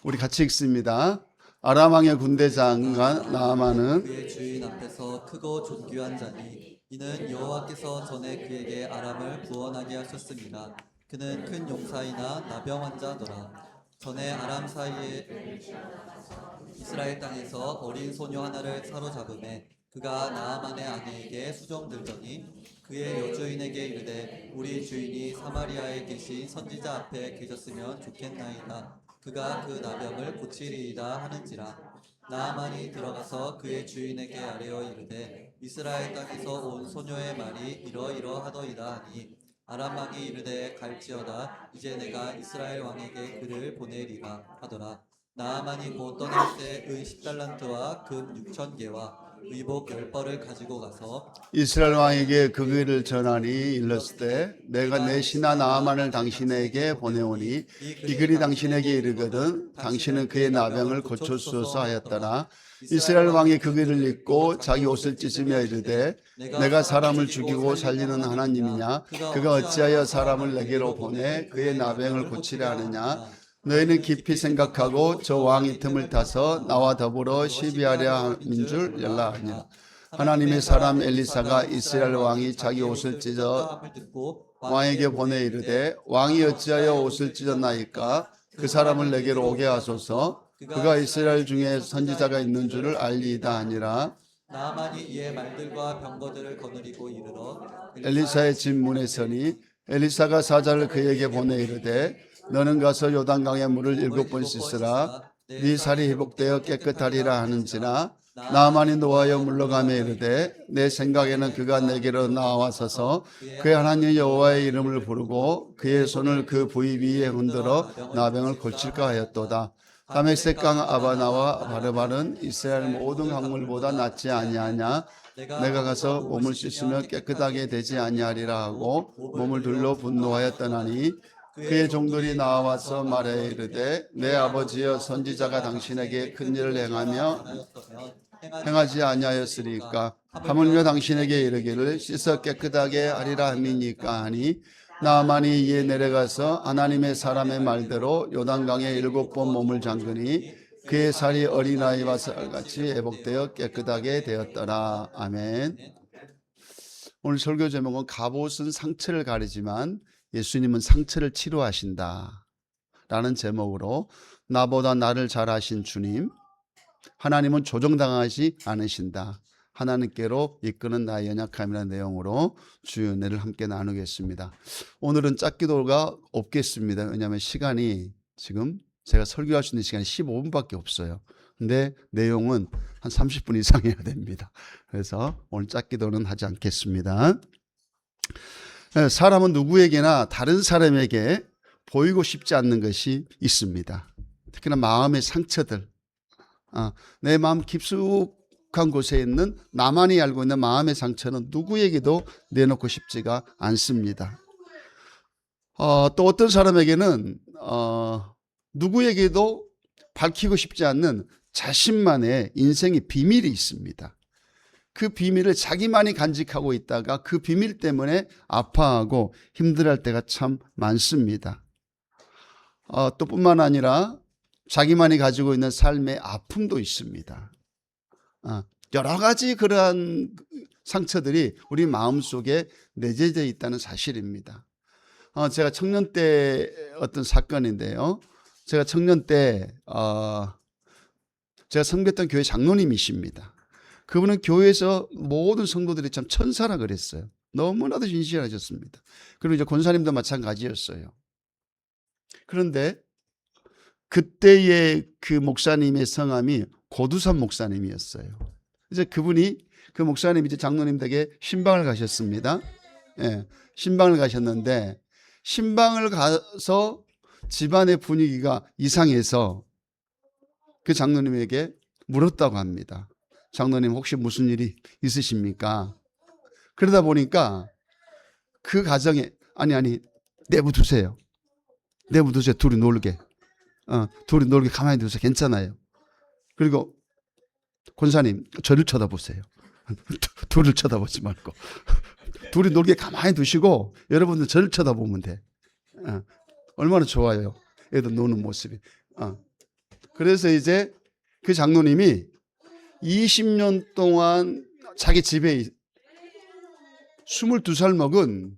우리 같이 읽습니다. 아람 왕의 군대 장관 나아만은 그의 주인 앞에서 크고 존귀한 자니 이는 여호와께서 전에 그에게 아람을 구원하게 하셨습니다. 그는 큰 용사이나 나병 환자더라. 전에 아람 사이에 이스라엘 땅에서 어린 소녀 하나를 사로잡음에 그가 나아만의 아내에게 수종들더니 그의 여주인에게 이르되 우리 주인이 사마리아에 계신 선지자 앞에 계셨으면 좋겠나이다. 그가 그 나병을 고치리이다 하는지라. 나아만이 들어가서 그의 주인에게 아뢰어 이르되 이스라엘 땅에서 온 소녀의 말이 이러이러하더이다 하니 아람 왕이 이르되 갈지어다. 이제 내가 이스라엘 왕에게 그를 보내리라 하더라. 나아만이 곧 떠날 때 의 10달란트와 금 6,000개와 의복 10벌을 가지고 가서 이스라엘 왕에게 그 글을 전하니 일렀을 내가 내 신하 나아만을 당신에게 보내오니 이 글이 당신에게 이르거든 당신은 그의 나병을 고쳐주소서 하였더라. 이스라엘 왕이 그 글을 읽고 자기 옷을 찢으며 이르되 내가 사람을 죽이고 살리는 하나님이냐 그가 어찌하여 사람을 내게로 보내 그의 나병을 고치려 하느냐. 너희는 깊이 생각하고 저 왕이 틈을 타서 나와 더불어 시비하려 함인 줄 연락하니라. 하나님의 사람 엘리사가 이스라엘 왕이 자기 옷을 찢어 왕에게 보내 이르되 왕이 어찌하여 옷을 찢었나이까 그 사람을 내게로 오게 하소서. 그가 이스라엘 중에 선지자가 있는 줄을 알리이다 하니라. 나아만이 이에 말들과 병거들을 거느리고 이르러 엘리사의 집 문에 서니 엘리사가 사자를 그에게 보내 이르되 너는 가서 요단강에 물을 7번 씻으라. 네 살이 회복되어 깨끗하리라 하는지라. 나아만이 노하여 물러가며 이르되 내 생각에는 그가 내게로 나와서서 그의 하나님 여호와의 이름을 부르고 그의 손을 그 부위 위에 흔들어 나병을 고칠까 하였도다. 다메섹 강 아바나와 바르바른 이스라엘 모든 강물보다 낫지 아니하냐. 내가 가서 몸을 씻으면 깨끗하게 되지 아니하리라 하고 몸을 둘러 분노하여 떠나니 그의 종들이 나와서 말해 이르되 내 아버지여 선지자가 당신에게 큰 일을 행하지 아니하였으리까 하물며 당신에게 이르기를 씻어 깨끗하게 하리라 함이니까 하니 나아만이 이에 내려가서 하나님의 사람의 말대로 요단강에 7번 몸을 잠그니 그의 살이 어린아이와 살같이 회복되어 깨끗하게 되었더라. 아멘. 오늘 설교 제목은 갑옷은 상처를 가리지만 예수님은 상처를 치료하신다 라는 제목으로 나보다 나를 잘 아신 주님, 하나님은 조정당하지 않으신다, 하나님께로 이끄는 나의 연약함이라는 내용으로 주의 은혜를 함께 나누겠습니다. 오늘은 짝기도가 없겠습니다. 왜냐하면 시간이 지금 제가 설교할 수 있는 시간이 15분밖에 없어요. 근데 내용은 한 30분 이상 해야 됩니다. 그래서 오늘 짝기도는 하지 않겠습니다. 사람은 누구에게나 다른 사람에게 보이고 싶지 않는 것이 있습니다. 특히나 마음의 상처들, 내 마음 깊숙한 곳에 있는 나만이 알고 있는 마음의 상처는 누구에게도 내놓고 싶지가 않습니다. 또 어떤 사람에게는 누구에게도 밝히고 싶지 않는 자신만의 인생의 비밀이 있습니다. 그 비밀을 자기만이 간직하고 있다가 그 비밀 때문에 아파하고 힘들어할 때가 참 많습니다. 또 뿐만 아니라 자기만이 가지고 있는 삶의 아픔도 있습니다. 여러 가지 그러한 상처들이 우리 마음속에 내재되어 있다는 사실입니다. 제가 청년 때 어떤 사건인데요. 제가 청년 때 제가 섬겼던 교회 장로님이십니다. 그분은 교회에서 모든 성도들이 참 천사라 그랬어요. 너무나도 진실하셨습니다. 그리고 이제 권사님도 마찬가지였어요. 그런데 그때의 그 목사님의 성함이 고두산 목사님이었어요. 이제 그분이 그 목사님이 이제 장로님 댁에 신방을 가셨습니다. 예, 신방을 가셨는데 신방을 가서 집안의 분위기가 이상해서 그 장로님에게 물었다고 합니다. 장로님 혹시 무슨 일이 있으십니까? 그러다 보니까 그 가정에 아니 내버두세요. 내버두세요. 둘이 놀게. 둘이 놀게 가만히 두세요. 괜찮아요. 그리고 권사님 저를 쳐다보세요. 둘을 쳐다보지 말고 둘이 놀게 가만히 두시고 여러분들 저를 쳐다보면 돼. 얼마나 좋아요. 애들 노는 모습이. 그래서 이제 그 장로님이 20년 동안 자기 집에 22살 먹은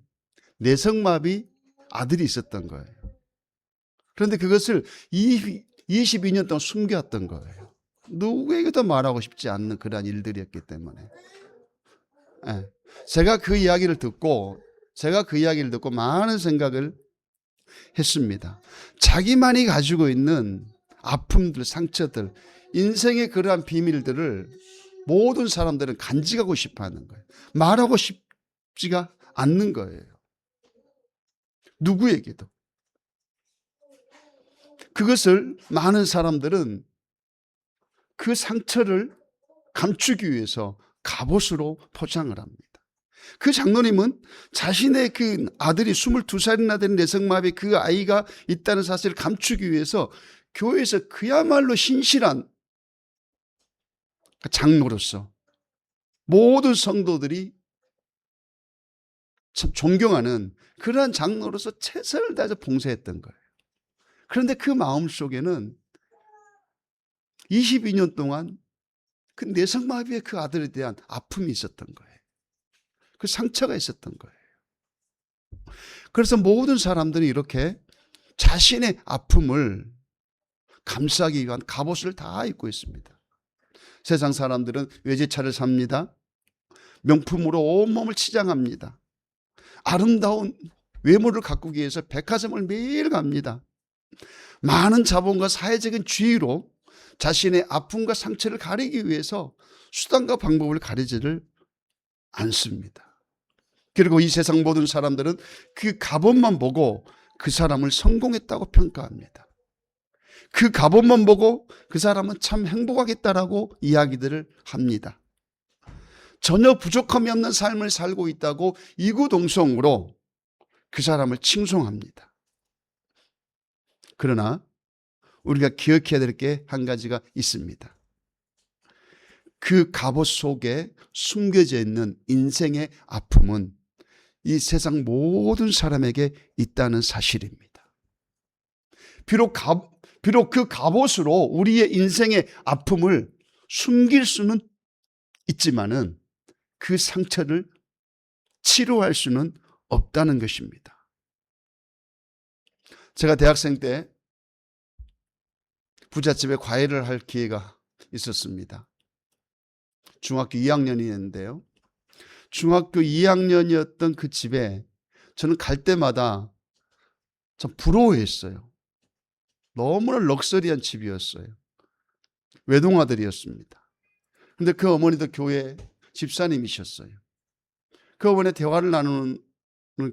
내성마비 아들이 있었던 거예요. 그런데 그것을 22년 동안 숨겨왔던 거예요. 누구에게도 말하고 싶지 않는 그러한 일들이었기 때문에. 예. 제가 그 이야기를 듣고 많은 생각을 했습니다. 자기만이 가지고 있는 아픔들, 상처들, 인생의 그러한 비밀들을 모든 사람들은 간직하고 싶어 하는 거예요. 말하고 싶지가 않는 거예요. 누구에게도. 그것을 많은 사람들은 그 상처를 감추기 위해서 갑옷으로 포장을 합니다. 그 장로님은 자신의 그 아들이 22살이나 된 내성마비 그 아이가 있다는 사실을 감추기 위해서 교회에서 그야말로 신실한 장로로서 모든 성도들이 참 존경하는 그러한 장로로서 최선을 다해서 봉사했던 거예요. 그런데 그 마음 속에는 22년 동안 그 내성마비의 그 아들에 대한 아픔이 있었던 거예요. 그 상처가 있었던 거예요. 그래서 모든 사람들이 이렇게 자신의 아픔을 감싸기 위한 갑옷을 다 입고 있습니다. 세상 사람들은 외제차를 삽니다. 명품으로 온몸을 치장합니다. 아름다운 외모를 가꾸기 위해서 백화점을 매일 갑니다. 많은 자본과 사회적인 지위로 자신의 아픔과 상처를 가리기 위해서 수단과 방법을 가리지를 않습니다. 그리고 이 세상 모든 사람들은 그 갑옷만 보고 그 사람을 성공했다고 평가합니다. 그 갑옷만 보고 그 사람은 참 행복하겠다라고 이야기들을 합니다. 전혀 부족함이 없는 삶을 살고 있다고 이구동성으로 그 사람을 칭송합니다. 그러나 우리가 기억해야 될 게 한 가지가 있습니다. 그 갑옷 속에 숨겨져 있는 인생의 아픔은 이 세상 모든 사람에게 있다는 사실입니다. 비록 그 갑옷으로 우리의 인생의 아픔을 숨길 수는 있지만은 그 상처를 치료할 수는 없다는 것입니다. 제가 대학생 때 부잣집에 과외를 할 기회가 있었습니다. 중학교 2학년이었는데요. 중학교 2학년이었던 그 집에 저는 갈 때마다 참 부러워했어요. 너무나 럭셔리한 집이었어요. 외동아들이었습니다. 근데 그 어머니도 교회 집사님이셨어요. 그 어머니 대화를 나누는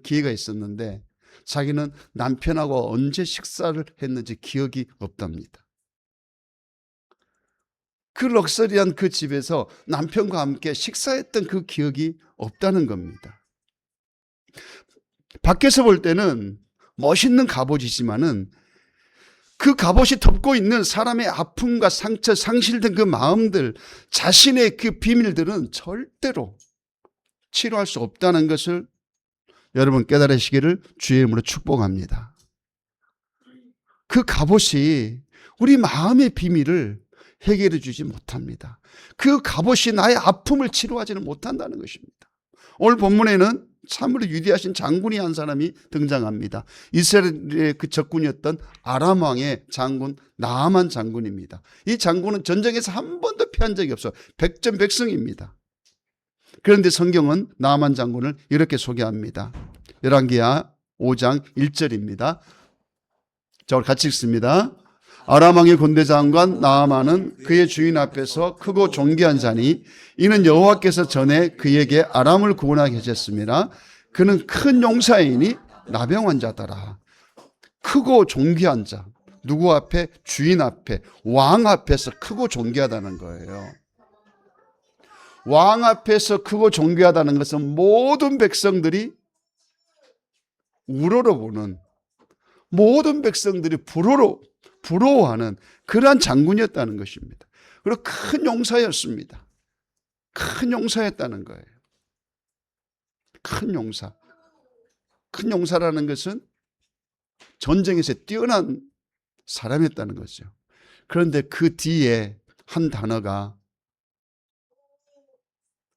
기회가 있었는데 자기는 남편하고 언제 식사를 했는지 기억이 없답니다. 그 럭셔리한 그 집에서 남편과 함께 식사했던 그 기억이 없다는 겁니다. 밖에서 볼 때는 멋있는 갑옷이지만은 그 갑옷이 덮고 있는 사람의 아픔과 상처, 상실된 그 마음들, 자신의 그 비밀들은 절대로 치료할 수 없다는 것을 여러분 깨달으시기를 주의 이름으로 축복합니다. 그 갑옷이 우리 마음의 비밀을 해결해 주지 못합니다. 그 갑옷이 나의 아픔을 치료하지는 못한다는 것입니다. 오늘 본문에는 참으로 위대하신 장군이 한 사람이 등장합니다. 이스라엘의 그 적군이었던 아람 왕의 장군 나아만 장군입니다. 이 장군은 전쟁에서 한 번도 패한 적이 없어요. 백전백승입니다. 그런데 성경은 나아만 장군을 이렇게 소개합니다. 열왕기하 5장 1절입니다. 자, 우리 같이 읽습니다. 아람 왕의 군대 장관 나아만은 그의 주인 앞에서 크고 존귀한 자니 이는 여호와께서 전에 그에게 아람을 구원하게 하셨습니다. 그는 큰 용사이니 나병 환자더라. 크고 존귀한 자. 누구 앞에? 주인 앞에, 왕 앞에서 크고 존귀하다는 거예요. 왕 앞에서 크고 존귀하다는 것은 모든 백성들이 우러러보는, 모든 백성들이 부러워하는 그러한 장군이었다는 것입니다. 그리고 큰 용사였습니다. 큰 용사였다는 거예요. 큰 용사. 큰 용사라는 것은 전쟁에서 뛰어난 사람이었다는 거죠. 그런데 그 뒤에 한 단어가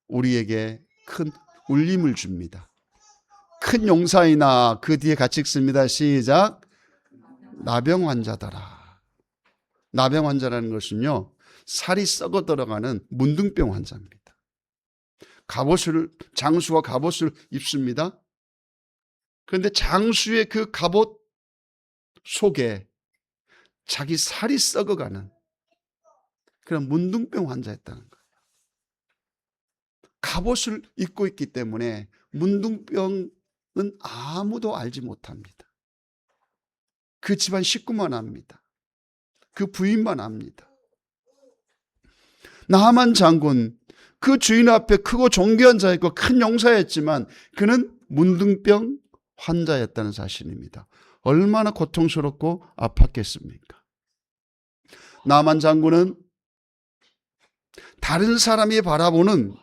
우리에게 큰 울림을 줍니다. 큰 용사이나 그 뒤에 같이 읽습니다. 시작. 나병 환자더라. 나병 환자라는 것은요, 살이 썩어 들어가는 문둥병 환자입니다. 장수가 갑옷을 입습니다. 그런데 장수의 그 갑옷 속에 자기 살이 썩어가는 그런 문둥병 환자였다는 거예요. 갑옷을 입고 있기 때문에 문둥병은 아무도 알지 못합니다. 그 집안 식구만 압니다. 그 부인만 압니다. 나하만 장군, 그 주인 앞에 크고 존귀한 자였고 큰 용사였지만 그는 문둥병 환자였다는 사실입니다. 얼마나 고통스럽고 아팠겠습니까? 나하만 장군은 다른 사람이 바라보는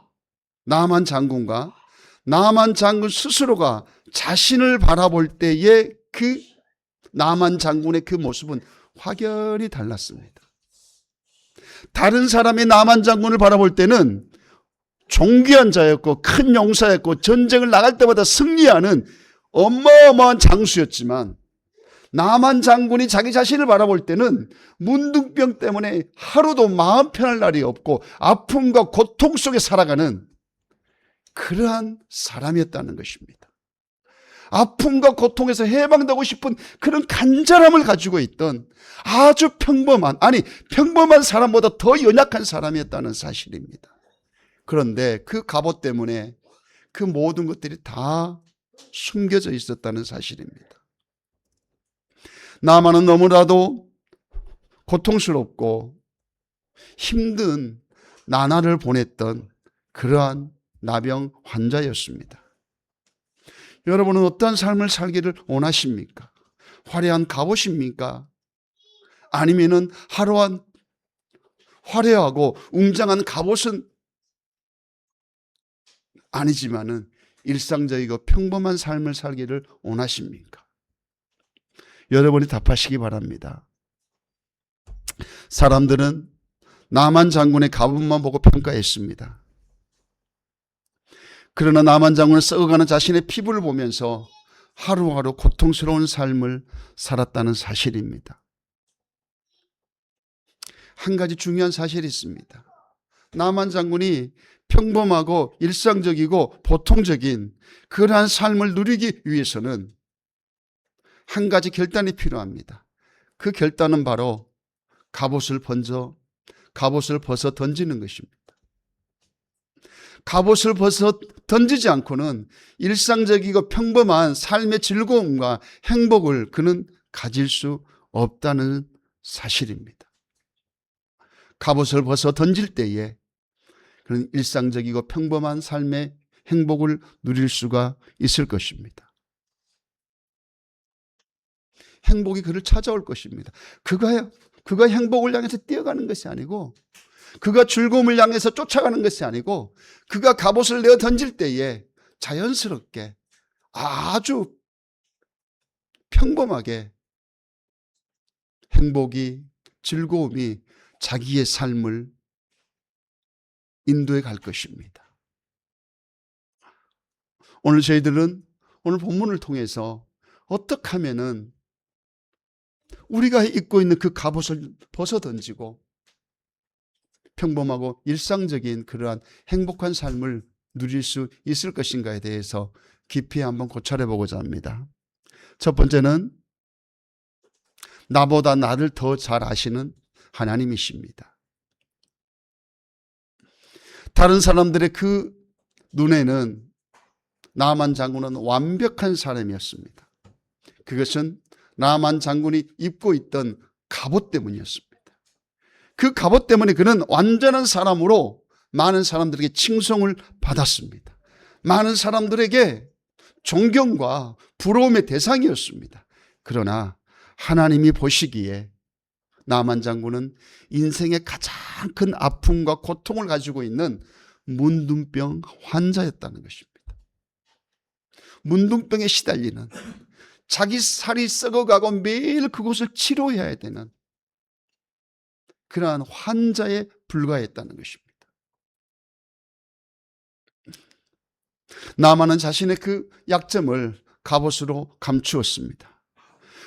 나하만 장군과 나하만 장군 스스로가 자신을 바라볼 때의 그 나하만 장군의 그 모습은 확연히 달랐습니다. 다른 사람이 나하만 장군을 바라볼 때는 존귀한 자였고 큰 용사였고 전쟁을 나갈 때마다 승리하는 어마어마한 장수였지만, 나하만 장군이 자기 자신을 바라볼 때는 문둥병 때문에 하루도 마음 편할 날이 없고 아픔과 고통 속에 살아가는 그러한 사람이었다는 것입니다. 아픔과 고통에서 해방되고 싶은 그런 간절함을 가지고 있던 아주 평범한 사람보다 더 연약한 사람이었다는 사실입니다. 그런데 그 갑옷 때문에 그 모든 것들이 다 숨겨져 있었다는 사실입니다. 나만은 너무나도 고통스럽고 힘든 나날을 보냈던 그러한 나병 환자였습니다. 여러분은 어떠한 삶을 살기를 원하십니까? 화려한 갑옷입니까? 아니면은 화려하고 웅장한 갑옷은 아니지만은 일상적이고 평범한 삶을 살기를 원하십니까? 여러분이 답하시기 바랍니다. 사람들은 나만 장군의 갑옷만 보고 평가했습니다. 그러나 나만 장군은 썩어가는 자신의 피부를 보면서 하루하루 고통스러운 삶을 살았다는 사실입니다. 한 가지 중요한 사실이 있습니다. 나만 장군이 평범하고 일상적이고 보통적인 그러한 삶을 누리기 위해서는 한 가지 결단이 필요합니다. 그 결단은 바로 갑옷을 벗어 던지는 것입니다. 갑옷을 벗어 던지지 않고는 일상적이고 평범한 삶의 즐거움과 행복을 그는 가질 수 없다는 사실입니다. 갑옷을 벗어 던질 때에 그는 일상적이고 평범한 삶의 행복을 누릴 수가 있을 것입니다. 행복이 그를 찾아올 것입니다. 그가 행복을 향해서 뛰어가는 것이 아니고, 그가 즐거움을 향해서 쫓아가는 것이 아니고, 그가 갑옷을 내어 던질 때에 자연스럽게 아주 평범하게 행복이, 즐거움이 자기의 삶을 인도해 갈 것입니다. 오늘 저희들은 오늘 본문을 통해서 어떻게 하면은 우리가 입고 있는 그 갑옷을 벗어 던지고 평범하고 일상적인 그러한 행복한 삶을 누릴 수 있을 것인가에 대해서 깊이 한번 고찰해 보고자 합니다. 첫 번째는 나보다 나를 더 잘 아시는 하나님이십니다. 다른 사람들의 그 눈에는 나만 장군은 완벽한 사람이었습니다. 그것은 나만 장군이 입고 있던 갑옷 때문이었습니다. 그 갑옷 때문에 그는 완전한 사람으로 많은 사람들에게 칭송을 받았습니다. 많은 사람들에게 존경과 부러움의 대상이었습니다. 그러나 하나님이 보시기에 나만 장군은 인생의 가장 큰 아픔과 고통을 가지고 있는 문둥병 환자였다는 것입니다. 문둥병에 시달리는, 자기 살이 썩어가고 매일 그곳을 치료해야 되는 그러한 환자에 불과했다는 것입니다. 나만은 자신의 그 약점을 갑옷으로 감추었습니다.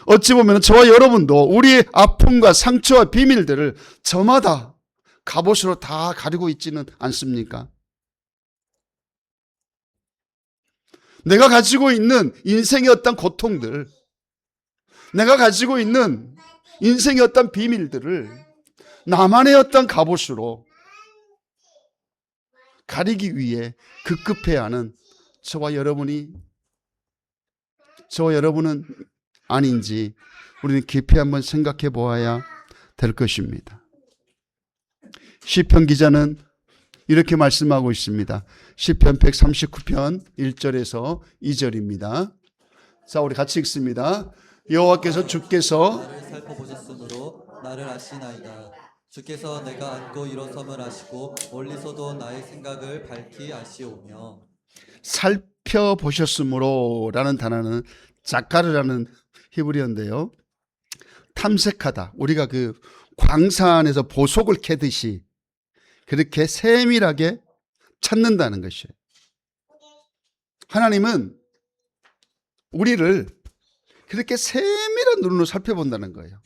어찌 보면 저와 여러분도 우리의 아픔과 상처와 비밀들을 저마다 갑옷으로 다 가리고 있지는 않습니까? 내가 가지고 있는 인생의 어떤 고통들, 내가 가지고 있는 인생의 어떤 비밀들을 나만의 어떤 갑옷으로 가리기 위해 급급해야 하는 저와 여러분은 아닌지 우리는 깊이 한번 생각해 보아야 될 것입니다. 시편 기자는 이렇게 말씀하고 있습니다. 시편 139편 1절에서 2절입니다. 자, 우리 같이 읽습니다. 여호와께서 주께서 나를 살펴보셨으므로 나를 아시나이다. 주께서 내가 앉고 일어섬을 아시고 멀리서도 나의 생각을 밝히 아시오며. 살펴보셨으므로 라는 단어는 자카르라는 히브리어인데요. 탐색하다. 우리가 그 광산에서 보석을 캐듯이 그렇게 세밀하게 찾는다는 것이에요. 하나님은 우리를 그렇게 세밀한 눈으로 살펴본다는 거예요.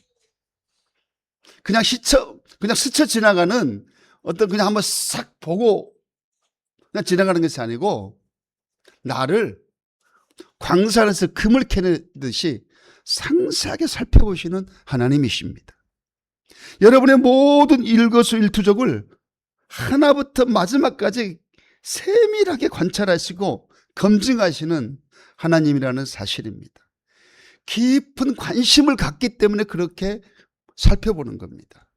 그냥 스쳐 지나가는 어떤 그냥 한번 싹 보고 그냥 지나가는 것이 아니고 나를 광산에서 금을 캐듯이 상세하게 살펴보시는 하나님이십니다. 여러분의 모든 일거수일투족을 하나부터 마지막까지 세밀하게 관찰하시고 검증하시는 하나님이라는 사실입니다. 깊은 관심을 갖기 때문에 그렇게 살펴보는 겁니다.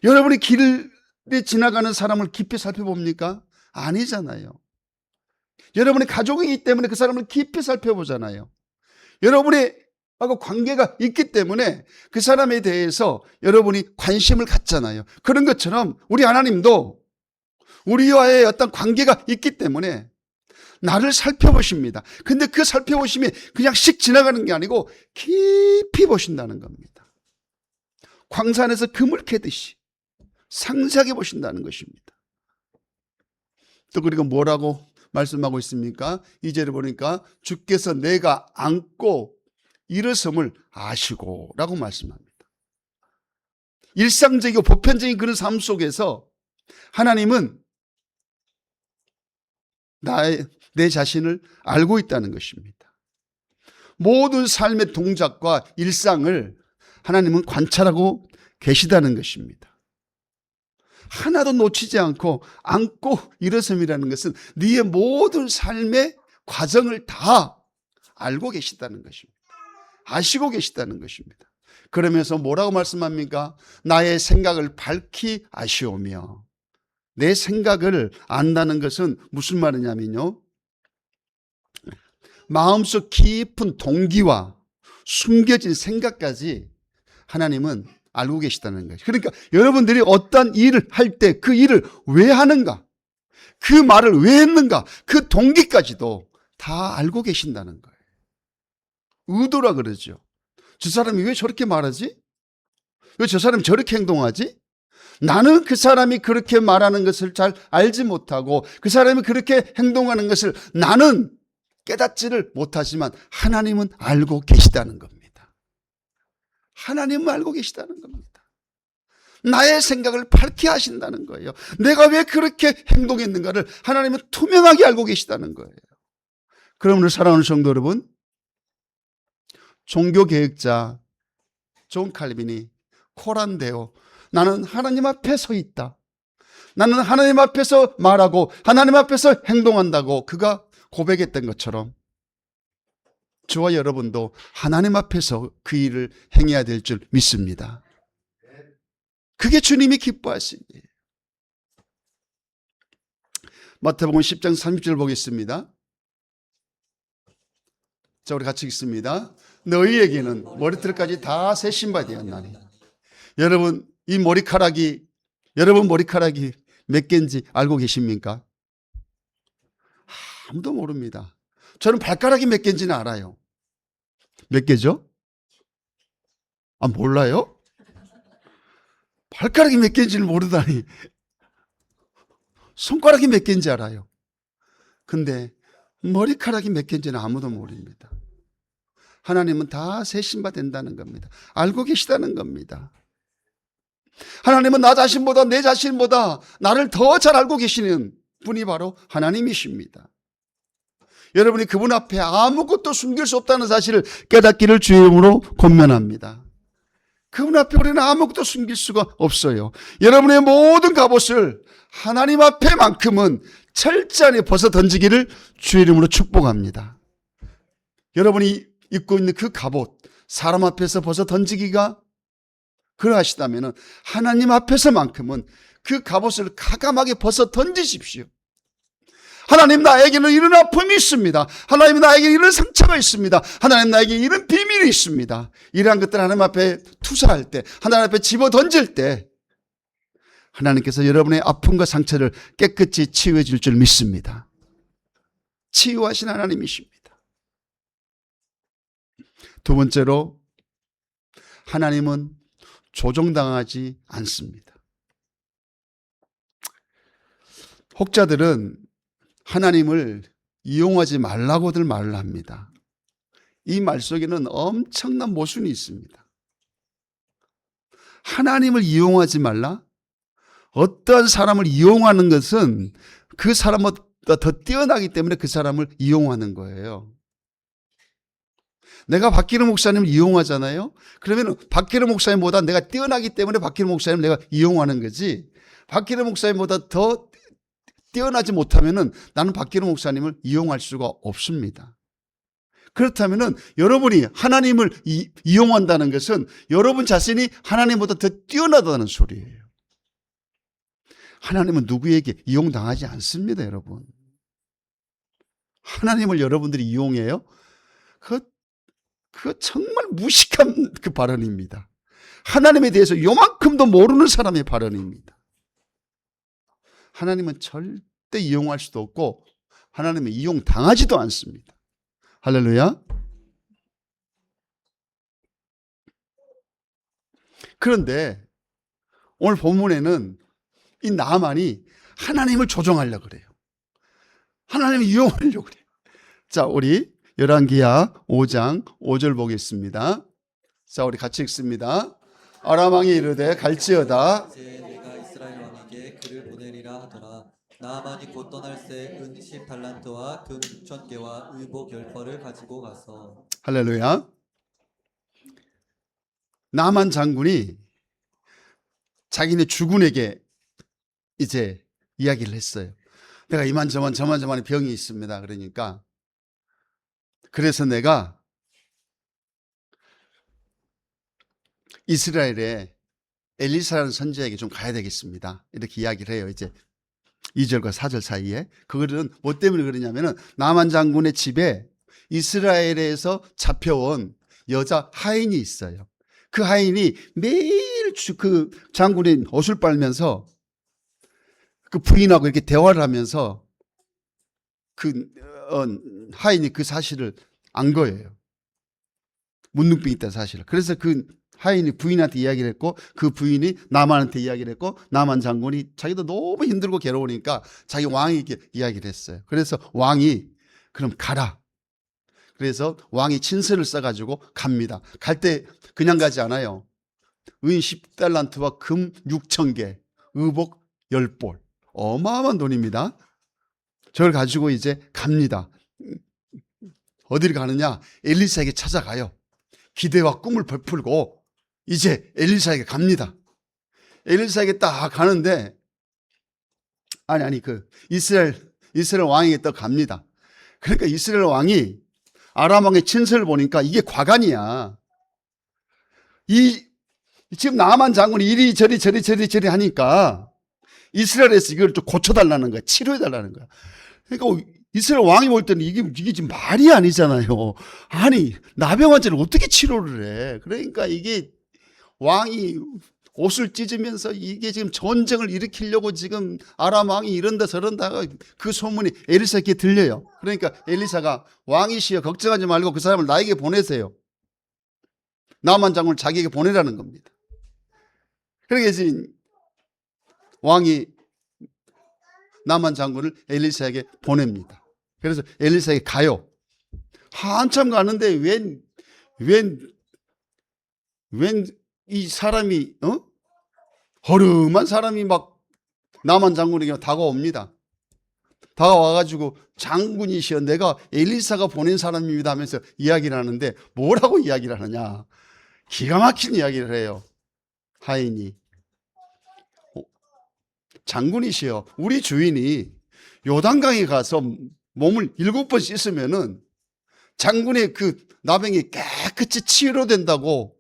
여러분이 길에 지나가는 사람을 깊이 살펴봅니까? 아니잖아요. 여러분의 가족이기 때문에 그 사람을 깊이 살펴보잖아요. 여러분이 하고 관계가 있기 때문에 그 사람에 대해서 여러분이 관심을 갖잖아요. 그런 것처럼 우리 하나님도 우리와의 어떤 관계가 있기 때문에 나를 살펴보십니다. 근데 그 살펴보심이 그냥 씩 지나가는 게 아니고 깊이 보신다는 겁니다. 광산에서 금을 캐듯이 상세하게 보신다는 것입니다. 또 그리고 뭐라고 말씀하고 있습니까? 2절에 보니까 주께서 내가 앉고 일어섬을 아시고 라고 말씀합니다. 일상적이고 보편적인 그런 삶 속에서 하나님은 내 자신을 알고 있다는 것입니다. 모든 삶의 동작과 일상을 하나님은 관찰하고 계시다는 것입니다. 하나도 놓치지 않고 앉고 일어섬이라는 것은 네의 모든 삶의 과정을 다 알고 계시다는 것입니다. 아시고 계시다는 것입니다. 그러면서 뭐라고 말씀합니까? 나의 생각을 밝히 아시오며. 내 생각을 안다는 것은 무슨 말이냐면요, 마음속 깊은 동기와 숨겨진 생각까지 하나님은 알고 계시다는 거예요. 그러니까 여러분들이 어떤 일을 할 때 그 일을 왜 하는가, 그 말을 왜 했는가, 그 동기까지도 다 알고 계신다는 거예요. 의도라 그러죠. 저 사람이 왜 저렇게 말하지? 왜 저 사람이 저렇게 행동하지? 나는 그 사람이 그렇게 말하는 것을 잘 알지 못하고 그 사람이 그렇게 행동하는 것을 나는 깨닫지를 못하지만 하나님은 알고 계시다는 겁니다. 하나님은 알고 계시다는 겁니다. 나의 생각을 밝히 하신다는 거예요. 내가 왜 그렇게 행동했는가를 하나님은 투명하게 알고 계시다는 거예요. 그러므로 사랑하는 성도 여러분, 종교개혁자 존 칼빈이 코란데오, 나는 하나님 앞에 서 있다, 나는 하나님 앞에서 말하고 하나님 앞에서 행동한다고 그가 고백했던 것처럼 저와 여러분도 하나님 앞에서 그 일을 행해야 될 줄 믿습니다. 그게 주님이 기뻐하신 일이에요. 마태복음 10장 30절 보겠습니다. 자, 우리 같이 읽습니다. 너희에게는 머리털까지 다 새 신발이 되었나니. 여러분 머리카락이 몇 개인지 알고 계십니까? 아무도 모릅니다. 저는 발가락이 몇 개인지는 알아요. 몇 개죠? 몰라요? 발가락이 몇 개인지를 모르다니 손가락이 몇 개인지 알아요. 근데 머리카락이 몇 개인지는 아무도 모릅니다. 하나님은 다 세신바 된다는 겁니다. 알고 계시다는 겁니다. 하나님은 나 자신보다 내 자신보다 나를 더 잘 알고 계시는 분이 바로 하나님이십니다. 여러분이 그분 앞에 아무것도 숨길 수 없다는 사실을 깨닫기를 주의 이름으로 권면합니다. 그분 앞에 우리는 아무것도 숨길 수가 없어요. 여러분의 모든 갑옷을 하나님 앞에만큼은 철저히 벗어 던지기를 주의 이름으로 축복합니다. 여러분이 입고 있는 그 갑옷, 사람 앞에서 벗어 던지기가 그러하시다면 하나님 앞에서만큼은 그 갑옷을 가감하게 벗어 던지십시오. 하나님, 나에게는 이런 아픔이 있습니다. 하나님, 나에게 이런 상처가 있습니다. 하나님, 나에게 이런 비밀이 있습니다. 이러한 것들 하나님 앞에 투사할 때, 하나님 앞에 집어 던질 때 하나님께서 여러분의 아픔과 상처를 깨끗이 치유해 줄 줄 믿습니다. 치유하신 하나님이십니다. 두 번째로, 하나님은 조종당하지 않습니다. 혹자들은 하나님을 이용하지 말라고들 말을 합니다. 이 말 속에는 엄청난 모순이 있습니다. 하나님을 이용하지 말라? 어떠한 사람을 이용하는 것은 그 사람보다 더 뛰어나기 때문에 그 사람을 이용하는 거예요. 내가 박기름 목사님을 이용하잖아요. 그러면 박기름 목사님보다 내가 뛰어나기 때문에 박기름 목사님을 내가 이용하는 거지, 박기름 목사님보다 더 뛰어나지 못하면은 나는 박기름 목사님을 이용할 수가 없습니다. 그렇다면은 여러분이 하나님을 이용한다는 것은 여러분 자신이 하나님보다 더 뛰어나다는 소리예요. 하나님은 누구에게 이용당하지 않습니다, 여러분. 하나님을 여러분들이 이용해요? 그거 정말 무식한 그 발언입니다. 하나님에 대해서 요만큼도 모르는 사람의 발언입니다. 하나님은 절대 이용할 수도 없고 하나님은 이용당하지도 않습니다. 할렐루야. 그런데 오늘 본문에는 이 나만이 하나님을 조종하려고 그래요. 하나님을 이용하려고 그래요. 자, 우리 열왕기하 5장 5절 보겠습니다. 자, 우리 같이 읽습니다. 아람 왕이 이르되 갈지어다. 이제 내가 이스라엘 왕에게 그를 보내리라 하더라. 나아만이 곧 떠날새 은 10달란트와 금 6,000개와 의복 10벌을 가지고 가서. 할렐루야. 나만 장군이 자기네 주군에게 이제 이야기를 했어요. 내가 이만저만 저만저만의 병이 있습니다. 그러니까 그래서 내가 이스라엘에 엘리사라는 선지자에게 좀 가야 되겠습니다. 이렇게 이야기를 해요. 이제 2절과 4절 사이에. 그거는 뭐 때문에 그러냐면은 나만 장군의 집에 이스라엘에서 잡혀온 여자 하인이 있어요. 그 하인이 매일 그 장군의 옷을 빨면서 그 부인하고 이렇게 대화를 하면서 그 하인이 그 사실을 안 거예요. 문둥병이 있다는 사실을. 그래서 그 하인이 부인한테 이야기를 했고 그 부인이 나만한테 이야기를 했고 나만 장군이 자기도 너무 힘들고 괴로우니까 자기 왕에게 이야기를 했어요. 그래서 왕이 그럼 가라. 그래서 왕이 친서를 써가지고 갑니다. 갈 때 그냥 가지 않아요. 은 10달란트와 금 6,000개, 의복 10벌. 어마어마한 돈입니다. 저걸 가지고 이제 갑니다. 어디를 가느냐? 엘리사에게 찾아가요. 기대와 꿈을 베풀고 이제 엘리사에게 갑니다. 엘리사에게 딱 가는데 그 이스라엘 왕에게 또 갑니다. 그러니까 이스라엘 왕이 아람 왕의 친서를 보니까 이게 과간이야. 지금 나만 장군이 이리저리 저리 하니까 이스라엘에서 이걸 좀 고쳐달라는 거야. 치료해달라는 거야. 그러니까 이스라엘 왕이 볼 때는 이게 지금 말이 아니잖아요. 아니, 나병 환자를 어떻게 치료를 해? 그러니까 이게 왕이 옷을 찢으면서 이게 지금 전쟁을 일으키려고 지금 아람 왕이 이런다 저런다가 그 소문이 엘리사에게 들려요. 그러니까 엘리사가 왕이시여 걱정하지 말고 그 사람을 나에게 보내세요. 나만 장군을 자기에게 보내라는 겁니다. 그러니까 왕이 나만 장군을 엘리사에게 보냅니다. 그래서 엘리사에게 가요. 한참 가는데 웬 이 사람이 허름한 사람이 막 나만 장군에게 다가옵니다. 다가와가지고 장군이시여 내가 엘리사가 보낸 사람입니다 하면서 이야기를 하는데 뭐라고 이야기를 하느냐. 기가 막힌 이야기를 해요. 하인이 장군이시여 우리 주인이 요단강에 가서 몸을 7번 씻으면은 장군의 그 나병이 깨끗이 치료된다고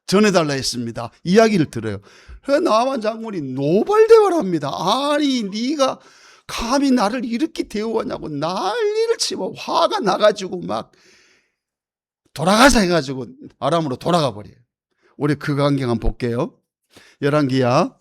전해달라 했습니다. 이야기를 들어요. 그래서 나만 장군이 노발대화를 합니다. 아니 네가 감히 나를 이렇게 대우하냐고 난리를 치고 화가 나가지고 막 돌아가자 해가지고 아람으로 돌아가 버려요. 우리 그 광경 한번 볼게요. 열왕기하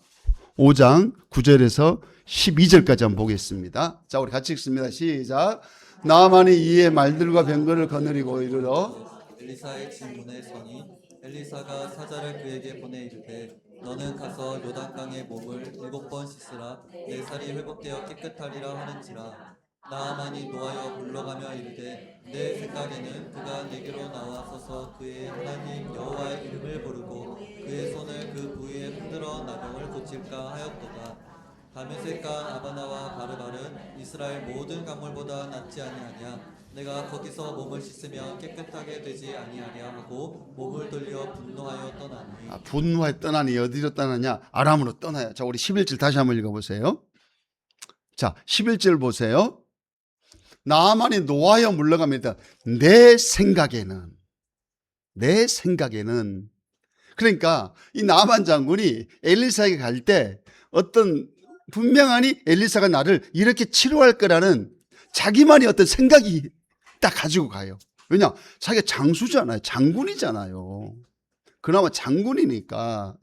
5장 9절에서 12절까지 한번 보겠습니다. 자, 우리 같이 읽습니다. 시작. 나만이 이에 말들과 병거를 거느리고 이르러 엘리사의 진문에 서니 엘리사가 사자를 그에게 보내 이르되 너는 가서 요단강에 몸을 7번 씻으라 내 살이 회복되어 깨끗하리라 하는지라 나아만이 노하여 물러가며 이르되 내 생각에는 그가 내게로 나와서서 그의 하나님 여호와의 이름을 부르고 그의 손을 그 부위에 흔들어 나병을 고칠까 하였도다. 다메섹과 아바나와 바르발은 이스라엘 모든 강물보다 낫지 아니하냐. 내가 거기서 몸을 씻으면 깨끗하게 되지 아니하랴 하고 몸을 돌려 분노하여 떠나니. 분노하여 떠나니 어디로 떠나냐? 아람으로 떠나요. 자, 우리 11절 다시 한번 읽어보세요. 자, 11절 보세요. 나아만이 노하여 물러갑니다. 내 생각에는 그러니까 이 나아만 장군이 엘리사에게 갈 때 어떤 분명하니 엘리사가 나를 이렇게 치료할 거라는 자기만의 어떤 생각이 딱 가지고 가요. 왜냐? 자기가 장수잖아요. 장군이잖아요. 그나마 장군이니까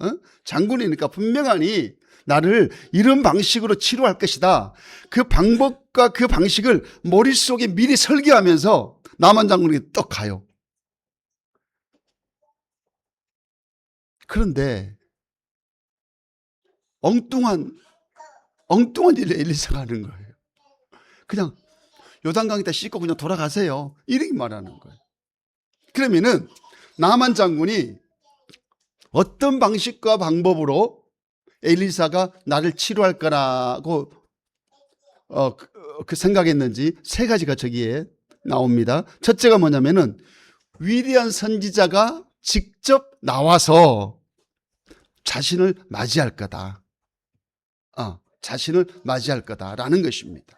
분명하니 나를 이런 방식으로 치료할 것이다. 그 방법과 그 방식을 머릿속에 미리 설계하면서 나만 장군에게 떡 가요. 그런데 엉뚱한 일을 엘리사가 하는 거예요. 그냥 요단강에다 씻고 그냥 돌아가세요. 이렇게 말하는 거예요. 그러면은 나만 장군이 어떤 방식과 방법으로 엘리사가 나를 치료할 거라고 그 생각했는지 세 가지가 저기에 나옵니다. 첫째가 뭐냐면은 위대한 선지자가 직접 나와서 자신을 맞이할 거다. 자신을 맞이할 거다라는 것입니다.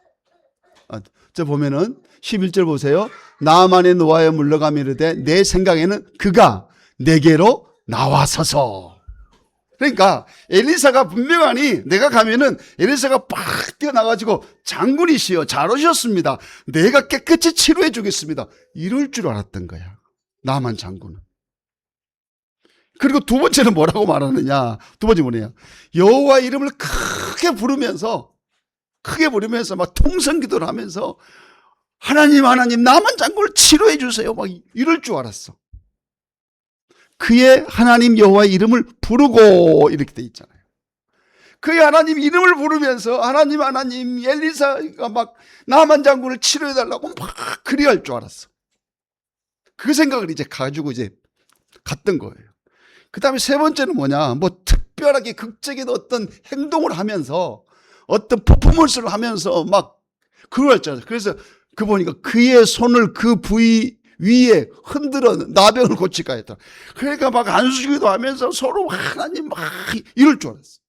저 보면은 11절 보세요. 나만의 노하여 물러가며 이르되 내 생각에는 그가 내게로 나와서서. 그러니까 엘리사가 분명하니 내가 가면은 엘리사가 팍 뛰어나가지고 장군이시여 잘 오셨습니다. 내가 깨끗이 치료해 주겠습니다. 이럴 줄 알았던 거야. 나만 장군은. 그리고 두 번째는 뭐라고 말하느냐. 두 번째 뭐냐. 여호와 이름을 크게 부르면서 막 통성기도를 하면서 하나님 나만 장군을 치료해 주세요. 막 이럴 줄 알았어. 그의 하나님 여호와의 이름을 부르고 이렇게 돼 있잖아요. 그의 하나님 이름을 부르면서 하나님 엘리사가 막 나만 장군을 치료해 달라고 막 그리할 줄 알았어. 그 생각을 이제 가지고 이제 갔던 거예요. 그 다음에 세 번째는 뭐냐. 뭐 특별하게 극적인 어떤 행동을 하면서 어떤 퍼포먼스를 하면서 막 그걸 했잖아요. 그래서 그 보니까 그의 손을 그 부위 위에 흔들어 나병을 고칠까 했다. 그러니까 막 안수기도 하면서 서로 하나님 막 이럴 줄 알았어.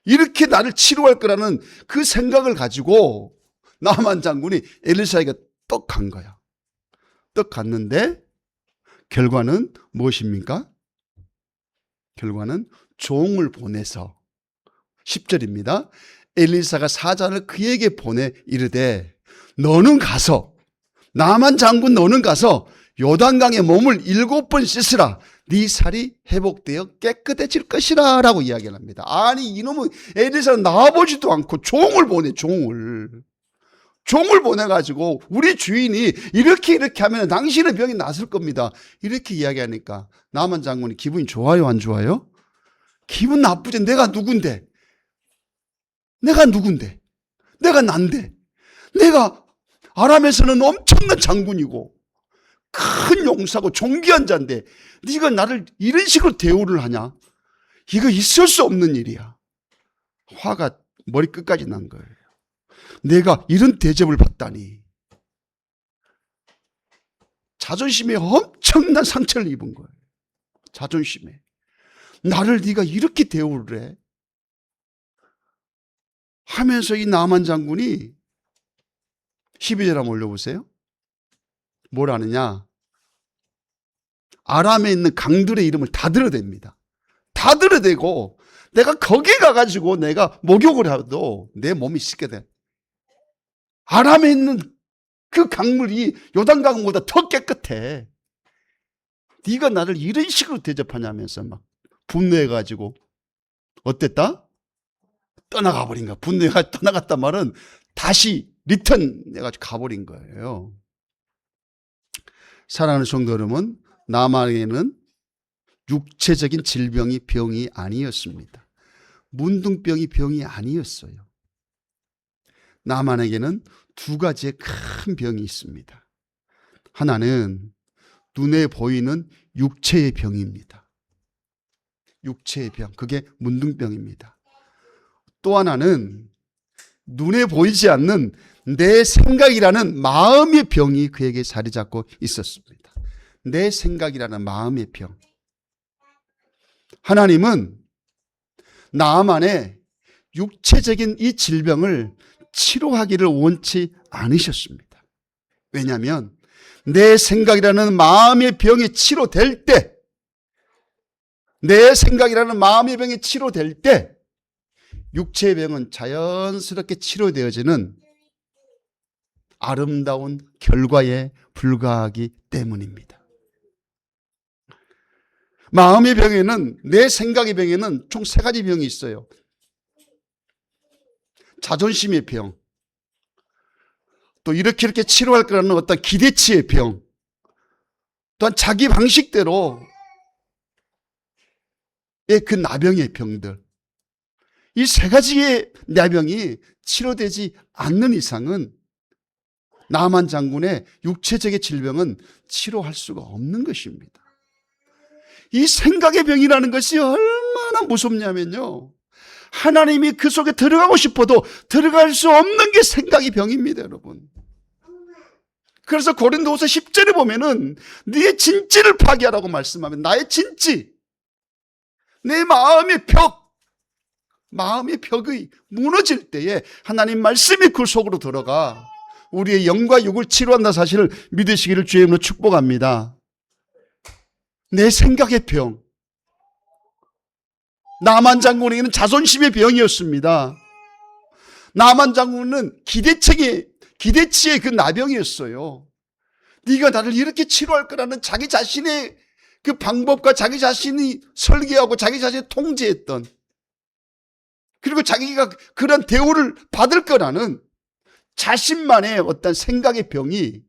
이렇게 나를 치료할 거라는 그 생각을 가지고 나만 장군이 엘리사에게 떡 간 거야. 떡 갔는데 결과는 무엇입니까? 결과는 종을 보내서 10절입니다. 엘리사가 사자를 그에게 보내 이르되 너는 가서 나만 장군 너는 가서 요단강에 몸을 7번 씻으라. 네 살이 회복되어 깨끗해질 것이라 라고 이야기를 합니다. 아니 이놈은 엘리사는 나와보지도 않고 종을 보내가지고 우리 주인이 이렇게 하면 당신의 병이 낫을 겁니다. 이렇게 이야기하니까 나만 장군이 기분이 좋아요 안 좋아요? 기분 나쁘지. 내가 누군데? 내가 누군데? 내가 난데? 내가 아람에서는 엄청난 장군이고 큰 용사고 존귀한 자인데 네가 나를 이런 식으로 대우를 하냐? 이거 있을 수 없는 일이야. 화가 머리끝까지 난 거예요. 내가 이런 대접을 받다니. 자존심에 엄청난 상처를 입은 거예요. 자존심에. 나를 네가 이렇게 대우를 해? 하면서 이 나만 장군이 12절 한번 올려보세요. 뭘 하느냐? 아람에 있는 강들의 이름을 다 들어댑니다. 다 들어대고 내가 거기 가가지고 내가 목욕을 해도 내 몸이 씻게 돼. 아람에 있는 그 강물이 요단강보다 더 깨끗해. 네가 나를 이런 식으로 대접하냐면서 막 분노해가지고 어땠다? 떠나가 버린 거야. 분노해가 떠나갔단 말은 다시 리턴 해가지고 가버린 거예요. 사랑하는 성도 여러분, 나만에는 육체적인 질병이 병이 아니었습니다. 문둥병이 병이 아니었어요. 나만에게는 두 가지의 큰 병이 있습니다. 하나는 눈에 보이는 육체의 병입니다. 육체의 병, 그게 문둥병입니다. 또 하나는 눈에 보이지 않는 내 생각이라는 마음의 병이 그에게 자리 잡고 있었습니다. 내 생각이라는 마음의 병. 하나님은 나만의 육체적인 이 질병을 치료하기를 원치 않으셨습니다. 왜냐하면 내 생각이라는 마음의 병이 치료될 때, 내 생각이라는 마음의 병이 치료될 때 육체의 병은 자연스럽게 치료되어지는 아름다운 결과에 불과하기 때문입니다. 마음의 병에는, 내 생각의 병에는 총 3가지 병이 있어요. 자존심의 병, 또 이렇게 치료할 거라는 어떤 기대치의 병, 또한 자기 방식대로의 그 나병의 병들, 이 3가지의 나병이 치료되지 않는 이상은 나만 장군의 육체적인 질병은 치료할 수가 없는 것입니다. 이 생각의 병이라는 것이 얼마나 무섭냐면요, 하나님이 그 속에 들어가고 싶어도 들어갈 수 없는 게 생각의 병입니다, 여러분. 그래서 고린도후서 10절에 보면은 네 진지를 파괴하라고 말씀하면, 나의 진지, 내 마음의 벽, 마음의 벽이 무너질 때에 하나님 말씀이 그 속으로 들어가 우리의 영과 육을 치료한다 사실을 믿으시기를 주의 이름으로 축복합니다. 내 생각의 병, 나만 장군에게는 자존심의 병이었습니다. 나만 장군은 기대치의 그 나병이었어요. 네가 나를 이렇게 치료할 거라는 자기 자신의 그 방법과 자기 자신이 설계하고 자기 자신이 통제했던, 그리고 자기가 그런 대우를 받을 거라는 자신만의 어떤 생각의 병이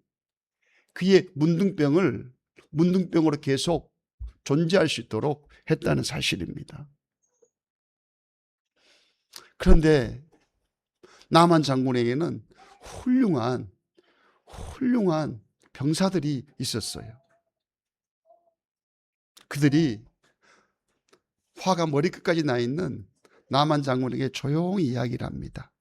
그의 문둥병으로 계속 존재할 수 있도록 했다는 사실입니다. 그런데 나만 장군에게는 훌륭한 병사들이 있었어요. 그들이 화가 머리끝까지 나 있는 나만 장군에게 조용히 이야기를 합니다.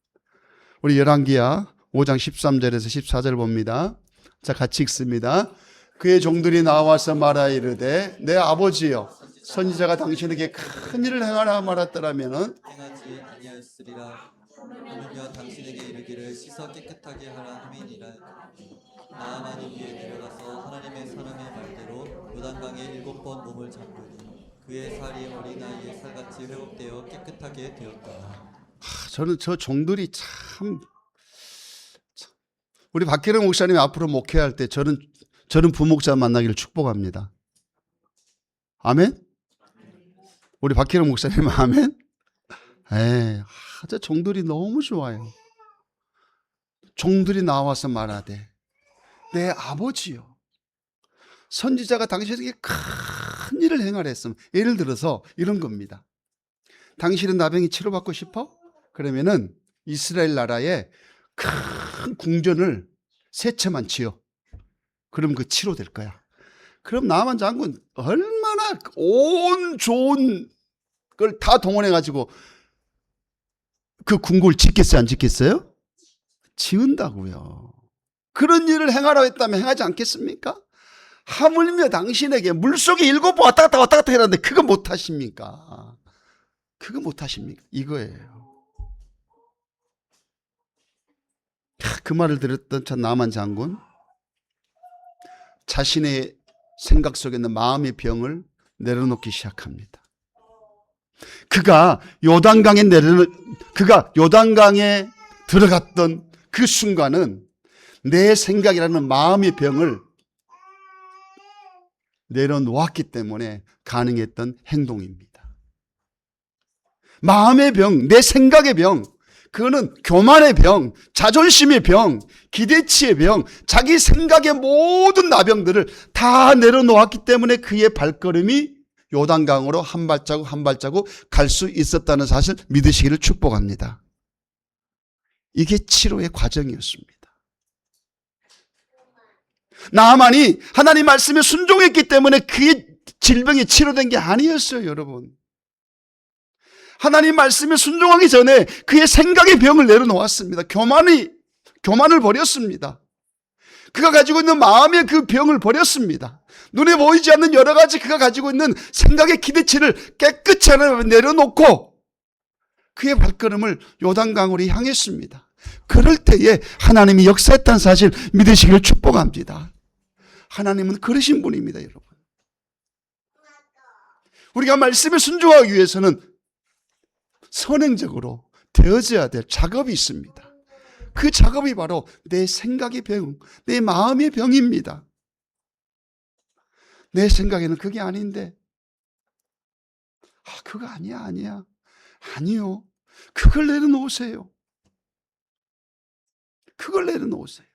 우리 열왕기하 5장 13절에서 14절 봅니다. 자, 같이 읽습니다. 그의 종들이 나와서 말하이르되 내 아버지여, 선지자가 당신에게 큰 일을 행하라 말했더라면은 행하지 아니하였으리라. 하물며 당신에게 이르기를 씻어 깨끗하게 하라 함이니라. 나아만이 위에 내려가서 하나님의 사람의 말대로 요단강에 7번 몸을 잠그니 그의 살이 어린아이의 살같이 회복되어 깨끗하게 되었다. 저는 저 종들이 참 우리 박기령 목사님이 앞으로 목회할 때 저는 부목자 만나기를 축복합니다. 아멘? 우리 박기령 목사님 아멘? 저 종들이 너무 좋아요. 종들이 나와서 말하되 내 아버지요, 선지자가 당신에게 큰 일을 행하라 했으면, 예를 들어서 이런 겁니다. 당신은 나병이 치료받고 싶어? 그러면은 이스라엘 나라에 큰 궁전을 세 채만 지어. 그럼 그 치료될 거야. 그럼 나만 장군 얼마나 온 좋은 걸 다 동원해가지고 그 궁궐 짓겠어요, 안 짓겠어요? 지은다고요. 그런 일을 행하라고 했다면 행하지 않겠습니까? 하물며 당신에게 물속에 7번 왔다 갔다 해라는데 그거 못하십니까? 그거 못하십니까? 이거예요. 그 말을 들었던 참 나만 장군, 자신의 생각 속에 있는 마음의 병을 내려놓기 시작합니다. 그가 요단강에 들어갔던 그 순간은 내 생각이라는 마음의 병을 내려놓았기 때문에 가능했던 행동입니다. 마음의 병, 내 생각의 병, 그거는 교만의 병, 자존심의 병, 기대치의 병, 자기 생각의 모든 나병들을 다 내려놓았기 때문에 그의 발걸음이 요단강으로 한 발자국 한 발자국 갈 수 있었다는 사실 믿으시기를 축복합니다. 이게 치료의 과정이었습니다. 나아만이 하나님 말씀에 순종했기 때문에 그의 질병이 치료된 게 아니었어요, 여러분. 하나님 말씀에 순종하기 전에 그의 생각의 병을 내려놓았습니다. 교만을 버렸습니다. 그가 가지고 있는 마음의 그 병을 버렸습니다. 눈에 보이지 않는 여러 가지 그가 가지고 있는 생각의 기대치를 깨끗이 내려놓고 그의 발걸음을 요단강으로 향했습니다. 그럴 때에 하나님이 역사했다는 사실 믿으시기를 축복합니다. 하나님은 그러신 분입니다, 여러분. 우리가 말씀에 순종하기 위해서는 선행적으로 되어져야 될 작업이 있습니다. 그 작업이 바로 내 생각의 병, 내 마음의 병입니다. 내 생각에는 그게 아닌데, 그거 아니야. 아니요. 그걸 내려놓으세요. 그걸 내려놓으세요.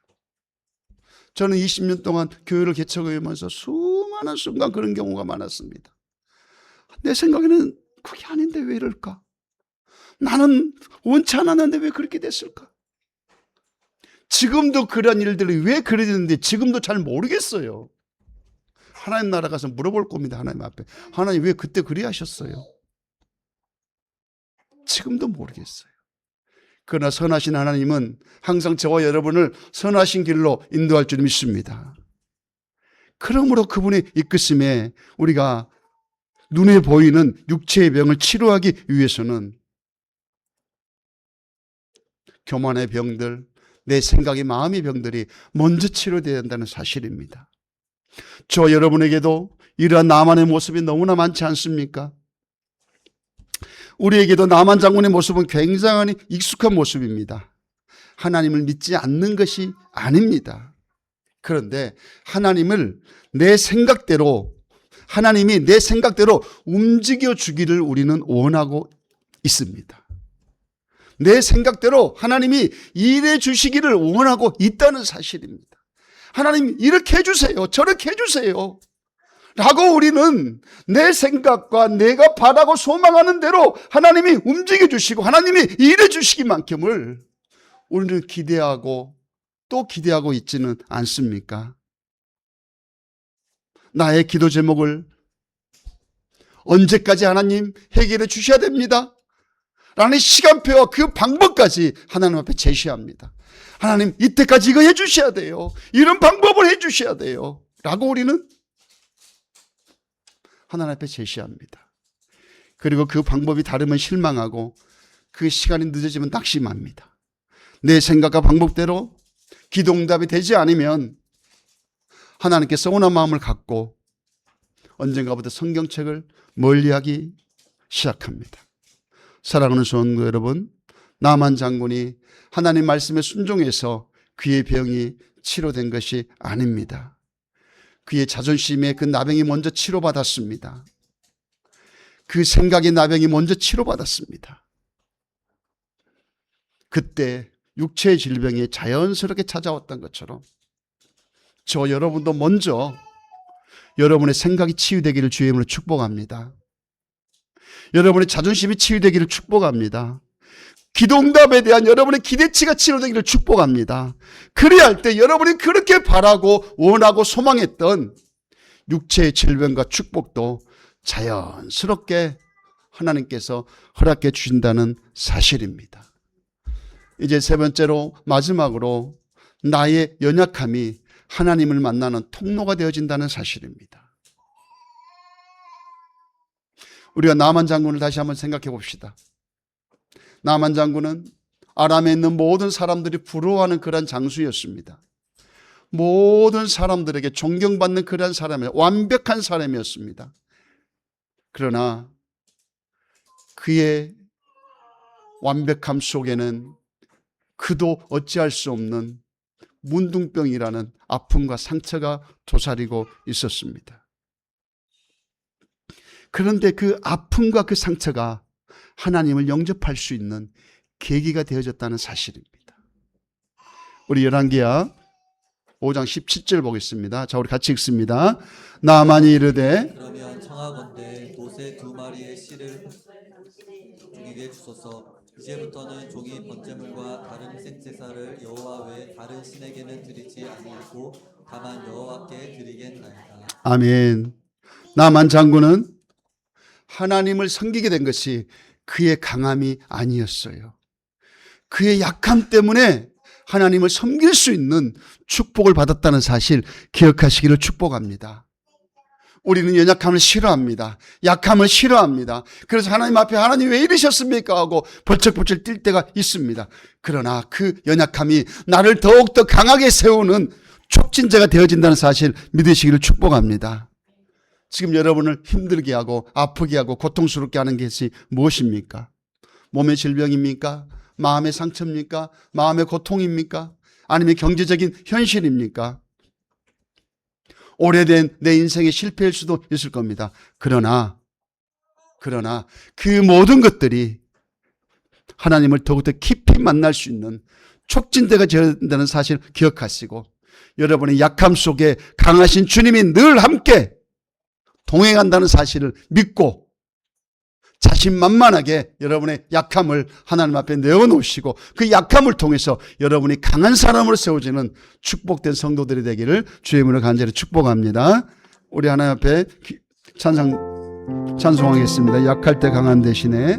저는 20년 동안 교회를 개척하면서 수많은 순간 그런 경우가 많았습니다. 내 생각에는 그게 아닌데 왜 이럴까? 나는 원치 않았는데 왜 그렇게 됐을까? 지금도 그런 일들이 왜 그러는지 지금도 잘 모르겠어요. 하나님 나라 가서 물어볼 겁니다. 하나님 앞에. 하나님 왜 그때 그리 하셨어요? 지금도 모르겠어요. 그러나 선하신 하나님은 항상 저와 여러분을 선하신 길로 인도할 줄 믿습니다. 그러므로 그분의 이끄심에 우리가 눈에 보이는 육체의 병을 치료하기 위해서는 교만의 병들, 내 생각의 마음의 병들이 먼저 치료되어야 한다는 사실입니다. 저 여러분에게도 이러한 나만의 모습이 너무나 많지 않습니까? 우리에게도 나만 장군의 모습은 굉장히 익숙한 모습입니다. 하나님을 믿지 않는 것이 아닙니다. 그런데 하나님이 내 생각대로 움직여 주기를 우리는 원하고 있습니다. 내 생각대로 하나님이 일해 주시기를 원하고 있다는 사실입니다. 하나님 이렇게 해주세요. 저렇게 해주세요. 라고 우리는 내 생각과 내가 바라고 소망하는 대로 하나님이 움직여 주시고 하나님이 일해 주시기만큼을 우리는 기대하고 또 기대하고 있지는 않습니까? 나의 기도 제목을 언제까지 하나님 해결해 주셔야 됩니다. 라는 시간표와 그 방법까지 하나님 앞에 제시합니다. 하나님 이때까지 이거 해주셔야 돼요. 이런 방법을 해주셔야 돼요. 라고 우리는 하나님 앞에 제시합니다. 그리고 그 방법이 다르면 실망하고 그 시간이 늦어지면 낙심합니다. 내 생각과 방법대로 기도응답이 되지 않으면 하나님께 서운한 마음을 갖고 언젠가부터 성경책을 멀리하기 시작합니다. 사랑하는 성도 여러분, 나만 장군이 하나님 말씀에 순종해서 그의 병이 치료된 것이 아닙니다. 그의 자존심의 그 나병이 먼저 치료받았습니다. 그 생각의 나병이 먼저 치료받았습니다. 그때 육체의 질병이 자연스럽게 찾아왔던 것처럼 저 여러분도 먼저 여러분의 생각이 치유되기를 주의 이름으로 축복합니다. 여러분의 자존심이 치유되기를 축복합니다. 기도응답에 대한 여러분의 기대치가 치유되기를 축복합니다. 그래야 할 때 여러분이 그렇게 바라고 원하고 소망했던 육체의 질병과 축복도 자연스럽게 하나님께서 허락해 주신다는 사실입니다. 이제 세 번째로 마지막으로 나의 연약함이 하나님을 만나는 통로가 되어진다는 사실입니다. 우리가 나만 장군을 다시 한번 생각해 봅시다. 나만 장군은 아람에 있는 모든 사람들이 부러워하는 그런 장수였습니다. 모든 사람들에게 존경받는 그런 사람이었습니다. 완벽한 사람이었습니다. 그러나 그의 완벽함 속에는 그도 어찌할 수 없는 문둥병이라는 아픔과 상처가 도사리고 있었습니다. 그런데 그 아픔과 그 상처가 하나님을 영접할 수 있는 계기가 되어졌다는 사실입니다. 우리 열왕기하 5장 17절 보겠습니다. 자, 우리 같이 읽습니다. 나만이 이르되 그러면 청하건대 돛의 2마리의 씨를 죽이게 주소서. 이제부터는 종이 번제물과 다른 희생제사를 여호와 외에 다른 신에게는 드리지 아니하고 다만 여호와께 드리겠나이다. 아멘. 나만 장군은 하나님을 섬기게 된 것이 그의 강함이 아니었어요. 그의 약함 때문에 하나님을 섬길 수 있는 축복을 받았다는 사실 기억하시기를 축복합니다. 우리는 연약함을 싫어합니다. 약함을 싫어합니다. 그래서 하나님 앞에 하나님 왜 이러셨습니까? 하고 벌쩍벌쩍 뛸 때가 있습니다. 그러나 그 연약함이 나를 더욱더 강하게 세우는 촉진제가 되어진다는 사실 믿으시기를 축복합니다. 지금 여러분을 힘들게 하고 아프게 하고 고통스럽게 하는 것이 무엇입니까? 몸의 질병입니까? 마음의 상처입니까? 마음의 고통입니까? 아니면 경제적인 현실입니까? 오래된 내 인생의 실패일 수도 있을 겁니다. 그러나 그 모든 것들이 하나님을 더욱더 깊이 만날 수 있는 촉진대가 되어야 된다는 사실 기억하시고 여러분의 약함 속에 강하신 주님이 늘 함께 동행한다는 사실을 믿고 자신만만하게 여러분의 약함을 하나님 앞에 내어놓으시고 그 약함을 통해서 여러분이 강한 사람으로 세워지는 축복된 성도들이 되기를 주의 이름으로 간절히 축복합니다. 우리 하나님 앞에 찬송하겠습니다. 약할 때 강한 대신에